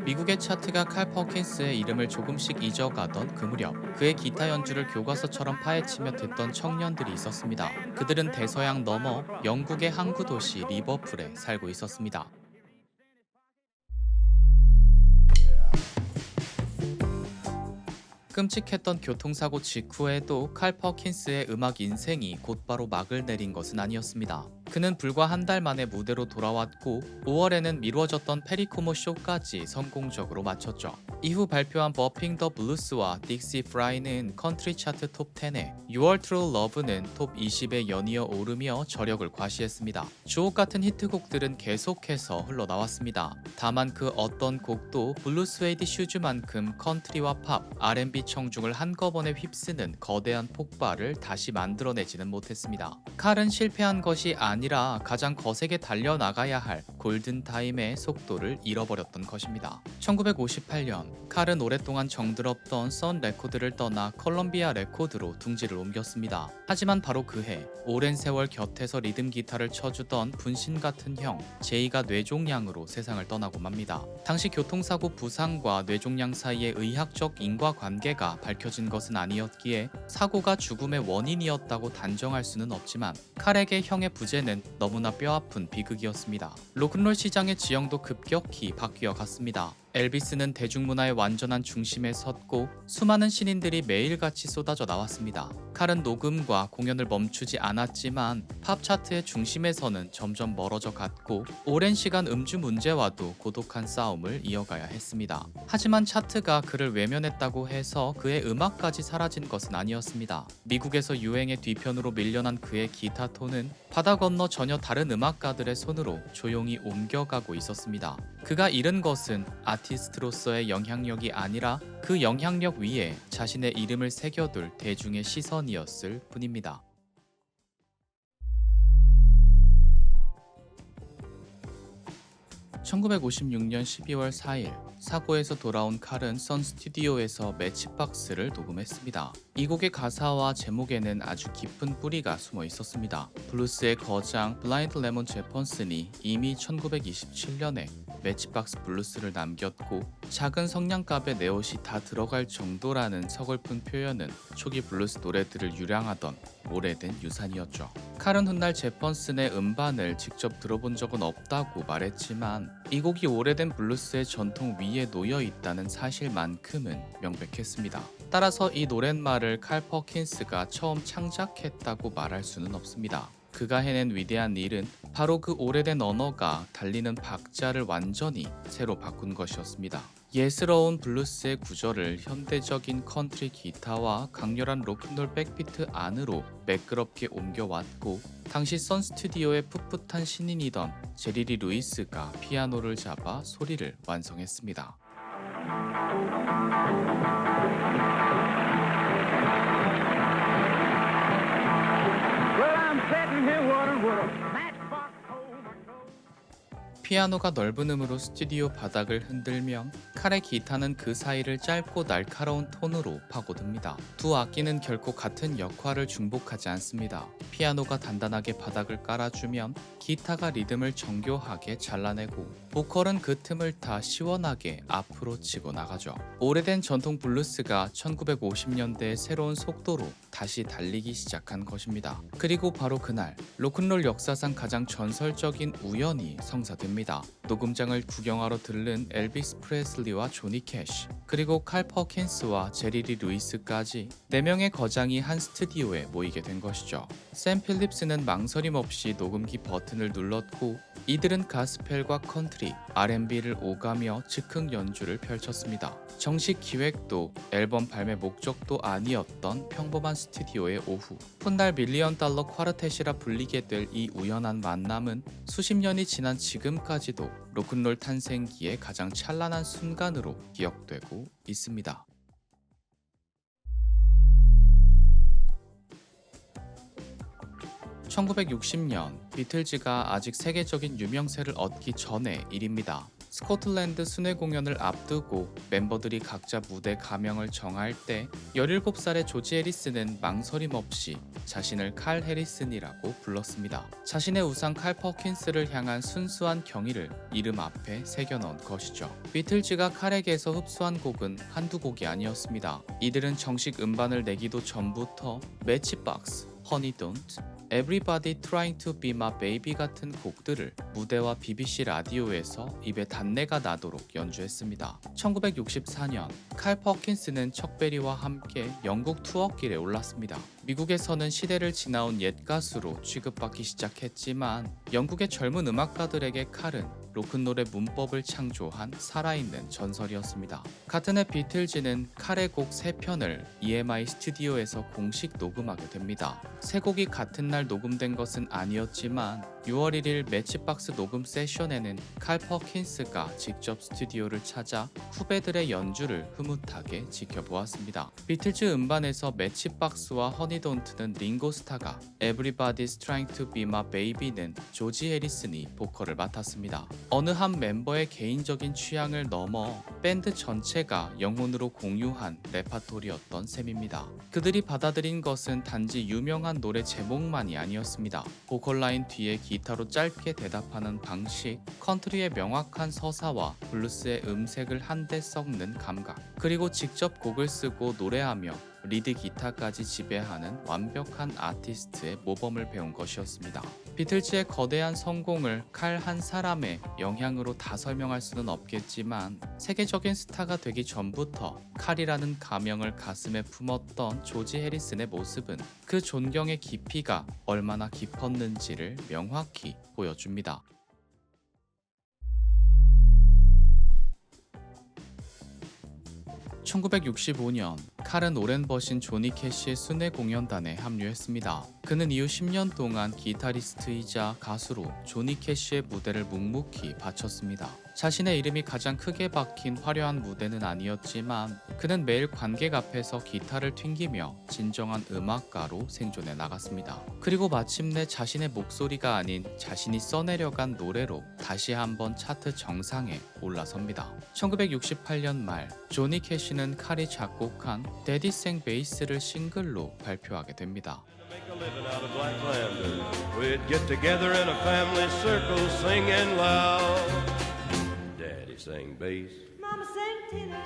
미국의 차트가 칼 퍼킨스의 이름을 조금씩 잊어가던 그 무렵 그의 기타 연주를 교과서처럼 파헤치며 듣던 청년들이 있었습니다. 그들은 대서양 너머 영국의 항구 도시 리버풀에 살고 있었습니다. 끔찍했던 교통사고 직후에도 칼 퍼킨스의 음악 인생이 곧바로 막을 내린 것은 아니었습니다. 그는 불과 한 달 만에 무대로 돌아왔고 5월에는 미뤄졌던 페리코모 쇼까지 성공적으로 마쳤죠. 이후 발표한 버핑 더 블루스와 딕시 프라이는 컨트리 차트 톱 10에 6월 트루 러브는 톱 20에 연이어 오르며 저력을 과시했습니다. 주옥 같은 히트곡들은 계속해서 흘러나왔습니다. 다만 그 어떤 곡도 블루 스웨이드 슈즈만큼 컨트리와 팝, R&B 청중을 한꺼번에 휩쓰는 거대한 폭발을 다시 만들어내지는 못했습니다. 칼은 실패한 것이 아니라 가장 거세게 달려나가야 할 골든타임의 속도를 잃어버렸던 것입니다. 1958년 칼은 오랫동안 정들었던 선 레코드를 떠나 컬럼비아 레코드로 둥지를 옮겼습니다. 하지만 바로 그해 오랜 세월 곁에서 리듬 기타를 쳐주던 분신 같은 형 제이가 뇌종양으로 세상을 떠나고 맙니다. 당시 교통사고 부상과 뇌종양 사이의 의학적 인과관계가 밝혀진 것은 아니었기에 사고가 죽음의 원인이었다고 단정할 수는 없지만 칼에게 형의 부재는 너무나 뼈아픈 비극이었습니다. 로큰롤 시장의 지형도 급격히 바뀌어 갔습니다. 엘비스는 대중문화의 완전한 중심에 섰고 수많은 신인들이 매일같이 쏟아져 나왔습니다. 칼은 녹음과 공연을 멈추지 않았지만 팝 차트의 중심에서는 점점 멀어져 갔고 오랜 시간 음주 문제와도 고독한 싸움을 이어가야 했습니다. 하지만 차트가 그를 외면했다고 해서 그의 음악까지 사라진 것은 아니었습니다. 미국에서 유행의 뒤편으로 밀려난 그의 기타 톤은 바다 건너 전혀 다른 음악가들의 손으로 조용히 옮겨가고 있었습니다. 그가 잃은 것은 아티스트로서의 영향력이 아니라 그 영향력 위에 자신의 이름을 새겨둘 대중의 시선이었을 뿐입니다. 1956년 12월 4일 사고에서 돌아온 칼은 선 스튜디오에서 매치박스를 녹음했습니다. 이 곡의 가사와 제목에는 아주 깊은 뿌리가 숨어 있었습니다. 블루스의 거장 블라인드 레몬 제펀슨이 이미 1927년에 매치박스 블루스를 남겼고 작은 성냥갑에 내 옷이 다 들어갈 정도라는 서글픈 표현은 초기 블루스 노래들을 유량하던 오래된 유산이었죠. 칼은 훗날 제펀슨의 음반을 직접 들어본 적은 없다고 말했지만 이 곡이 오래된 블루스의 전통 위에 놓여 있다는 사실만큼은 명백했습니다. 따라서 이 노랫말을 칼 퍼킨스가 처음 창작했다고 말할 수는 없습니다. 그가 해낸 위대한 일은 바로 그 오래된 언어가 달리는 박자를 완전히 새로 바꾼 것이었습니다. 예스러운 블루스의 구절을 현대적인 컨트리 기타와 강렬한 로큰롤 백비트 안으로 매끄럽게 옮겨왔고 당시 선 스튜디오의 풋풋한 신인이던 제리리 루이스가 피아노를 잡아 소리를 완성했습니다. 피아노가 넓은 음으로 스튜디오 바닥을 흔들며 칼의 기타는 그 사이를 짧고 날카로운 톤으로 파고듭니다. 두 악기는 결코 같은 역할을 중복하지 않습니다. 피아노가 단단하게 바닥을 깔아주면 기타가 리듬을 정교하게 잘라내고 보컬은 그 틈을 타 시원하게 앞으로 치고 나가죠. 오래된 전통 블루스가 1950년대의 새로운 속도로 다시 달리기 시작한 것입니다. 그리고 바로 그날 로큰롤 역사상 가장 전설적인 우연이 성사됩니다. 녹음장을 구경하러 들른 엘비스 프레슬리와 조니 캐시 그리고 칼 퍼킨스와 제리리 루이스까지 4명의 거장이 한 스튜디오에 모이게 된 것이죠. 샘 필립스는 망설임 없이 녹음기 버튼을 눌렀고 이들은 가스펠과 컨트리, R&B를 오가며 즉흥 연주를 펼쳤습니다. 정식 기획도 앨범 발매 목적도 아니었던 평범한 스튜디오의 오후 훗날 밀리언 달러 쿼르텟이라 불리게 될 이 우연한 만남은 수십 년이 지난 지금까지도 로큰롤 탄생기의 가장 찬란한 순간으로 기억되고 있습니다. 1960년 비틀즈가 아직 세계적인 유명세를 얻기 전의 일입니다. 스코틀랜드 순회 공연을 앞두고 멤버들이 각자 무대 가명을 정할 때 17살의 조지 해리슨은 망설임 없이 자신을 칼 해리슨이라고 불렀습니다. 자신의 우상 칼 퍼킨스를 향한 순수한 경의를 이름 앞에 새겨넣은 것이죠. 비틀즈가 칼에게서 흡수한 곡은 한두 곡이 아니었습니다. 이들은 정식 음반을 내기도 전부터 매치박스, 허니 돈트, Everybody Trying to Be My Baby 같은 곡들을 무대와 BBC 라디오에서 입에 단내가 나도록 연주했습니다. 1964년 칼 퍼킨스는 척베리와 함께 영국 투어길에 올랐습니다. 미국에서는 시대를 지나온 옛 가수로 취급받기 시작했지만 영국의 젊은 음악가들에게 칼은 로큰롤의 문법을 창조한 살아있는 전설이었습니다. 같은 해 비틀즈는 칼의 곡 3편을 EMI 스튜디오에서 공식 녹음하게 됩니다. 세 곡이 같은 날 녹음된 것은 아니었지만 6월 1일 매치박스 녹음 세션에는 칼 퍼킨스가 직접 스튜디오를 찾아 후배들의 연주를 흐뭇하게 지켜보았습니다. 비틀즈 음반에서 매치박스와 허니돈트는 링고스타가, Everybody's Trying to Be My Baby는 조지 해리슨이 보컬을 맡았습니다. 어느 한 멤버의 개인적인 취향을 넘어 밴드 전체가 영혼으로 공유한 레파토리였던 셈입니다. 그들이 받아들인 것은 단지 유명한 노래 제목만이 아니었습니다. 보컬 라인 뒤에 기타로 짧게 대답하는 방식, 컨트리의 명확한 서사와 블루스의 음색을 한데 섞는 감각, 그리고 직접 곡을 쓰고 노래하며 리드 기타까지 지배하는 완벽한 아티스트의 모범을 배운 것이었습니다. 비틀즈의 거대한 성공을 칼 한 사람의 영향으로 다 설명할 수는 없겠지만 세계적인 스타가 되기 전부터 칼이라는 가명을 가슴에 품었던 조지 해리슨의 모습은 그 존경의 깊이가 얼마나 깊었는지를 명확히 보여줍니다. 1965년 칼은 오랜 버신 조니 캐시의 순회 공연단에 합류했습니다. 그는 이후 10년 동안 기타리스트이자 가수로 조니 캐시의 무대를 묵묵히 바쳤습니다. 자신의 이름이 가장 크게 박힌 화려한 무대는 아니었지만 그는 매일 관객 앞에서 기타를 튕기며 진정한 음악가로 생존해 나갔습니다. 그리고 마침내 자신의 목소리가 아닌 자신이 써내려간 노래로 다시 한번 차트 정상에 올라섭니다. 1968년 말 조니 캐시는 칼이 작곡한 데디 생 베이스를 싱글로 발표하게 됩니다. Make a living out of Blacklander. We'd get together in a family circle singing loud. Daddy sang bass. Mama sang tenor.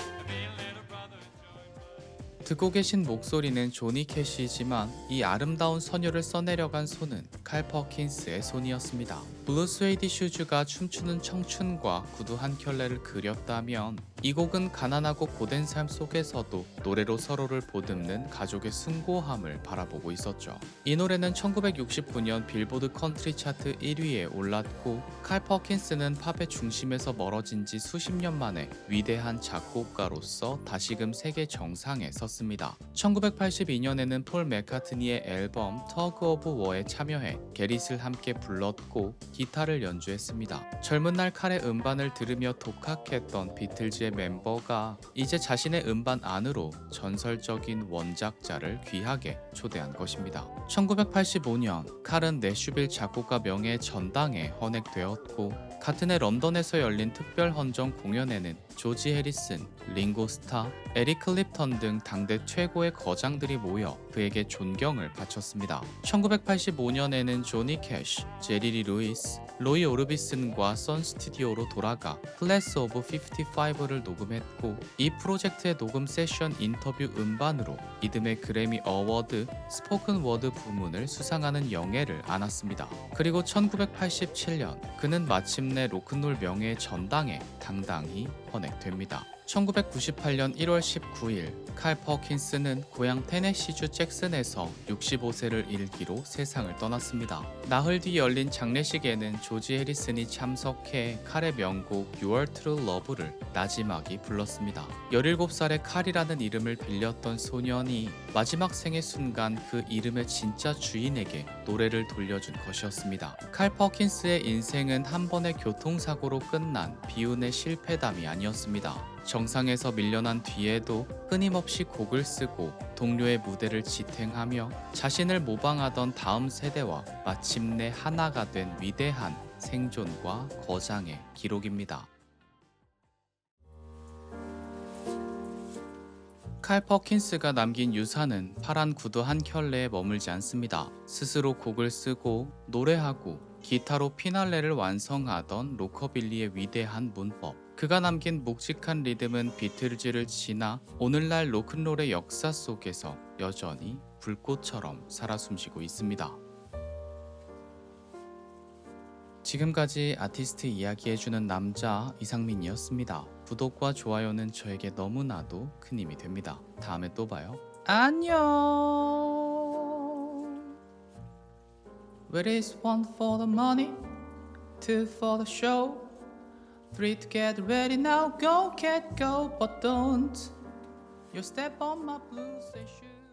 듣고 계신 목소리는 조니 캐시지만 이 아름다운 선율을 써내려간 손은 칼 퍼킨스의 손이었습니다. 블루 스웨이디 슈즈가 춤추는 청춘과 구두 한 켤레를 그렸다면 이 곡은 가난하고 고된 삶 속에서도 노래로 서로를 보듬는 가족의 숭고함을 바라보고 있었죠. 이 노래는 1969년 빌보드 컨트리 차트 1위에 올랐고 칼 퍼킨스는 팝의 중심에서 멀어진 지 수십 년 만에 위대한 작곡가로서 다시금 세계 정상에 섰습니다. 1982년에는 폴 맥카트니의 앨범 터그 오브 워에 참여해 게릿을 함께 불렀고 기타를 연주했습니다. 젊은 날 칼의 음반을 들으며 독학했던 비틀즈의 멤버가 이제 자신의 음반 안으로 전설적인 원작자를 귀하게 초대한 것입니다. 1985년 칼은 내슈빌 작곡가 명예 전당에 헌액되었고 같은 해 런던에서 열린 특별 헌정 공연에는 조지 해리슨, 링고 스타, 에릭 클립턴 등 당대 최고의 거장들이 모여 그에게 존경을 바쳤습니다. 1985년에는 조니 캐시, 제리 리 루이스, 로이 오르비슨과 선 스튜디오로 돌아가 클래스 오브 55를 녹음했고 이 프로젝트의 녹음 세션 인터뷰 음반으로 이듬해 그래미 어워드 스포큰 워드 부문을 수상하는 영예를 안았습니다. 그리고 1987년 그는 마침내 로큰롤 명예의 전당에 당당히 헌액됩니다. 1998년 1월 19일 칼 퍼킨스는 고향 테네시주 잭슨에서 65세를 일기로 세상을 떠났습니다. 나흘 뒤 열린 장례식에는 조지 해리슨이 참석해 칼의 명곡 Your True Love를 나지막이 불렀습니다. 17살의 칼이라는 이름을 빌렸던 소년이 마지막 생의 순간 그 이름의 진짜 주인에게 노래를 돌려준 것이었습니다. 칼 퍼킨스의 인생은 한 번의 교통사고로 끝난 비운의 실패담이 아니었습니다. 정상에서 밀려난 뒤에도 끊임없이 곡을 쓰고 동료의 무대를 지탱하며 자신을 모방하던 다음 세대와 마침내 하나가 된 위대한 생존과 거장의 기록입니다. 칼 퍼킨스가 남긴 유산은 파란 구두 한 켤레에 머물지 않습니다. 스스로 곡을 쓰고 노래하고 기타로 피날레를 완성하던 로커빌리의 위대한 문법. 그가 남긴 묵직한 리듬은 비틀즈를 지나 오늘날 로큰롤의 역사 속에서 여전히 불꽃처럼 살아 숨쉬고 있습니다. 지금까지 아티스트 이야기해주는 남자 이상민이었습니다. 구독과 좋아요는 저에게 너무나도 큰 힘이 됩니다. 다음에 또 봐요. 안녕. Where is one for the money, two for the show, three to get ready now, go cat go, but don't you step on my blue suede shoe.